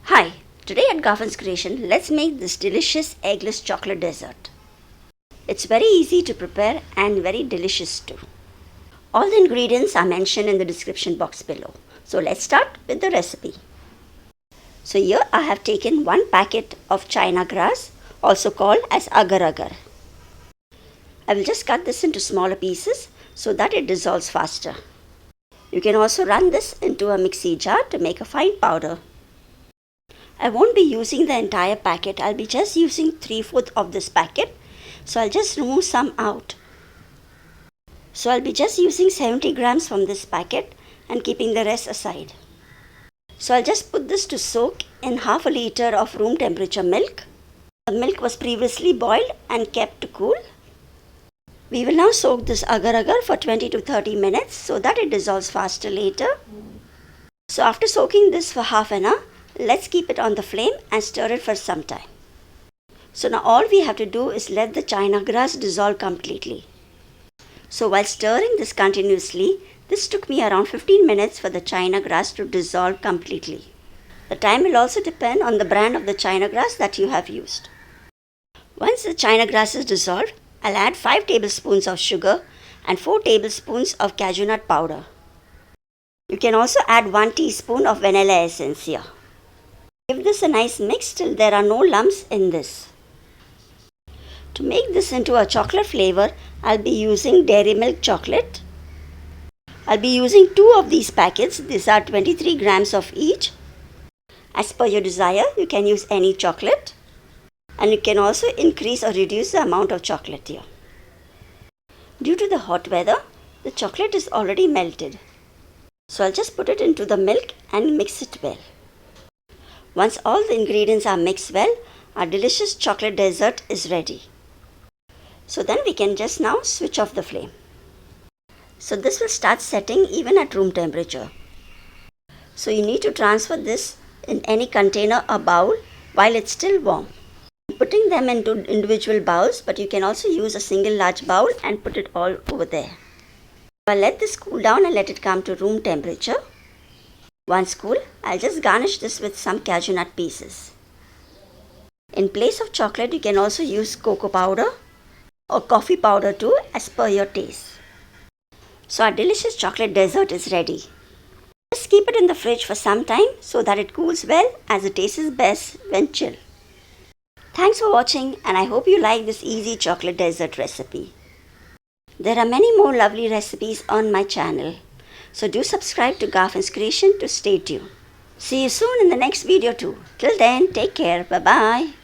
Hi, today at Garfin's Creation, let's make this delicious eggless chocolate dessert. It's very easy to prepare and very delicious too. All the ingredients are mentioned in the description box below. So let's start with the recipe. So here I have taken 1 packet of China grass, also called as Agar. I will just cut this into smaller pieces so that it dissolves faster. You can also run this into a mixie jar to make a fine powder. I won't be using the entire packet, I'll be just using 3/4 of this packet. So I'll just remove some out. So I'll be just using 70 grams from this packet and keeping the rest aside. So I'll just put this to soak in half a liter of room temperature milk. The milk was previously boiled and kept to cool. We will now soak this agar for 20 to 30 minutes so that it dissolves faster later. So after soaking this for half an hour, let's keep it on the flame and stir it for some time. So now all we have to do is let the China grass dissolve completely. So while stirring this continuously, this took me around 15 minutes for the China grass to dissolve completely. The time will also depend on the brand of the China grass that you have used. Once the China grass is dissolved, I'll add 5 tablespoons of sugar and 4 tablespoons of cashew nut powder. You can also add 1 teaspoon of vanilla essence here. Give this a nice mix till there are no lumps in this. To make this into a chocolate flavor, I'll be using dairy milk chocolate. I'll be using 2 of these packets. These are 23 grams of each. As per your desire, you can use any chocolate. And you can also increase or reduce the amount of chocolate here. Due to the hot weather, the chocolate is already melted. So I'll just put it into the milk and mix it well. Once all the ingredients are mixed well, our delicious chocolate dessert is ready. So then we can just now switch off the flame. So this will start setting even at room temperature. So you need to transfer this in any container or bowl while it's still warm. I'm putting them into individual bowls, but you can also use a single large bowl and put it all over there. I'll let this cool down and let it come to room temperature. Once cool, I'll just garnish this with some cashew nut pieces. In place of chocolate, you can also use cocoa powder or coffee powder too, as per your taste. So our delicious chocolate dessert is ready. Just keep it in the fridge for some time so that it cools well, as it tastes best when chilled. Thanks for watching, and I hope you like this easy chocolate dessert recipe. There are many more lovely recipes on my channel. So do subscribe to Garfin's Creation to stay tuned. See you soon in the next video too. Till then, take care. Bye-bye.